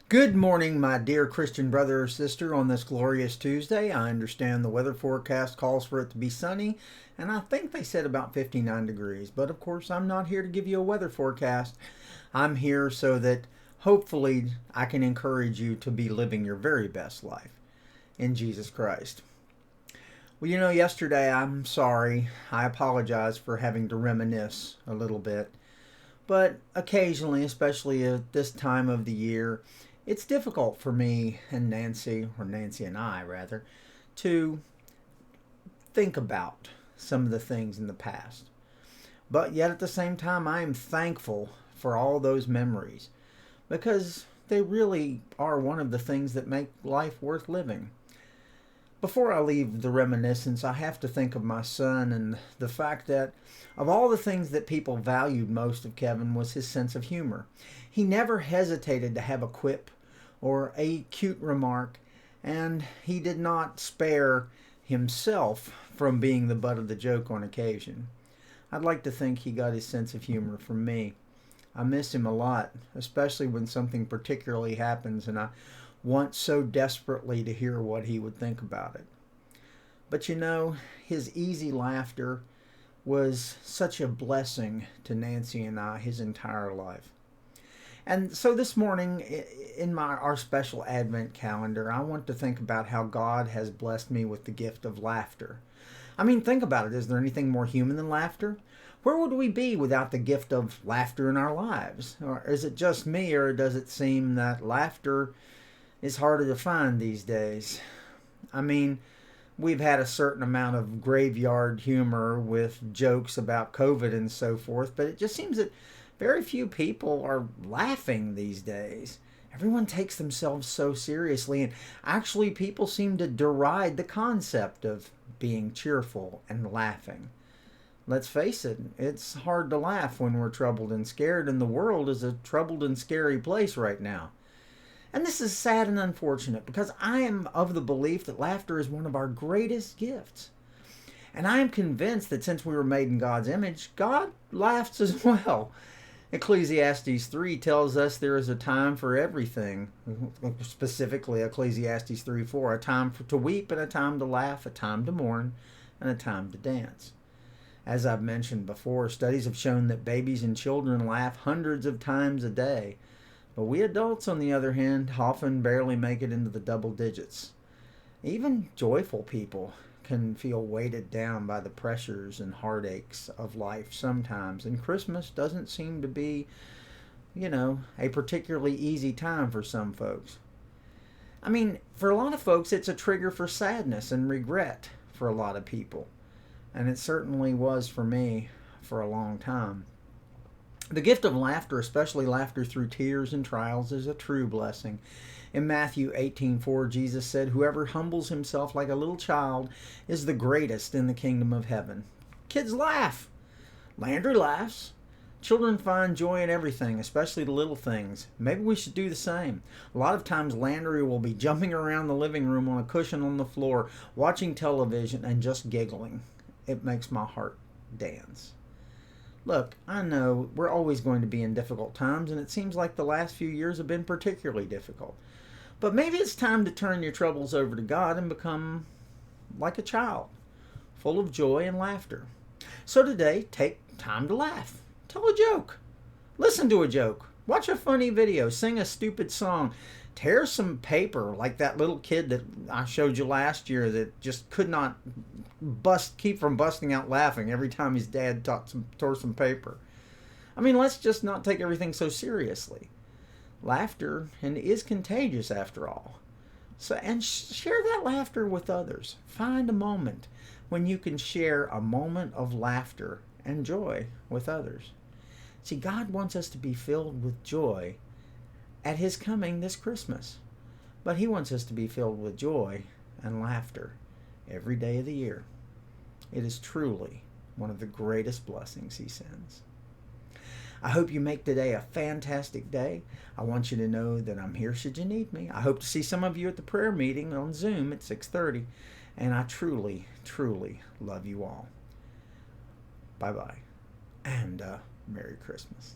Good morning, my dear Christian brother or sister, on this glorious Tuesday. I understand the weather forecast calls for it to be sunny, and I think they said about 59 degrees. But of course, I'm not here to give you a weather forecast. I'm here so that hopefully I can encourage you to be living your very best life in Jesus Christ. Well, yesterday, I'm sorry. I apologize for having to reminisce a little bit. But occasionally, especially at this time of the year, it's difficult for me and Nancy, or Nancy and I rather, to think about some of the things in the past. But yet at the same time, I am thankful for all those memories because they really are one of the things that make life worth living. Before I leave the reminiscence, I have to think of my son and the fact that of all the things that people valued most of Kevin was his sense of humor. He never hesitated to have a quip or a cute remark, and he did not spare himself from being the butt of the joke on occasion. I'd like to think he got his sense of humor from me. I miss him a lot, especially when something particularly happens and I want so desperately to hear what he would think about it. But his easy laughter was such a blessing to Nancy and I his entire life. And so this morning, in our special Advent calendar, I want to think about how God has blessed me with the gift of laughter. I mean, think about it. Is there anything more human than laughter? Where would we be without the gift of laughter in our lives? Or is it just me, or does it seem that laughter is harder to find these days? I mean, we've had a certain amount of graveyard humor with jokes about COVID and so forth, but it just seems that very few people are laughing these days. Everyone takes themselves so seriously, and actually, people seem to deride the concept of being cheerful and laughing. Let's face it, it's hard to laugh when we're troubled and scared, and the world is a troubled and scary place right now. And this is sad and unfortunate because I am of the belief that laughter is one of our greatest gifts. And I am convinced that since we were made in God's image, God laughs as well. Ecclesiastes 3 tells us there is a time for everything, specifically Ecclesiastes 3:4, a time to weep and a time to laugh, a time to mourn and a time to dance. As I've mentioned before, studies have shown that babies and children laugh hundreds of times a day, but we adults, on the other hand, often barely make it into the double digits. Even joyful people can feel weighted down by the pressures and heartaches of life sometimes, and Christmas doesn't seem to be, a particularly easy time for some folks. I mean, for a lot of folks, it's a trigger for sadness and regret for a lot of people, and it certainly was for me for a long time. The gift of laughter, especially laughter through tears and trials, is a true blessing. In Matthew 18:4, Jesus said, "Whoever humbles himself like a little child is the greatest in the kingdom of heaven." Kids laugh. Landry laughs. Children find joy in everything, especially the little things. Maybe we should do the same. A lot of times Landry will be jumping around the living room on a cushion on the floor, watching television and just giggling. It makes my heart dance. Look, I know we're always going to be in difficult times, and it seems like the last few years have been particularly difficult. But maybe it's time to turn your troubles over to God and become like a child, full of joy and laughter. So today, take time to laugh. Tell a joke. Listen to a joke. Watch a funny video. Sing a stupid song. Tear some paper like that little kid that I showed you last year that just could not keep from busting out laughing every time his dad tore some paper. I mean, let's just not take everything so seriously. Laughter is contagious after all. And share that laughter with others. Find a moment when you can share a moment of laughter and joy with others. See, God wants us to be filled with joy at His coming this Christmas. But He wants us to be filled with joy and laughter every day of the year. It is truly one of the greatest blessings He sends. I hope you make today a fantastic day. I want you to know that I'm here should you need me. I hope to see some of you at the prayer meeting on Zoom at 6:30. And I truly, truly love you all. Bye-bye. And Merry Christmas.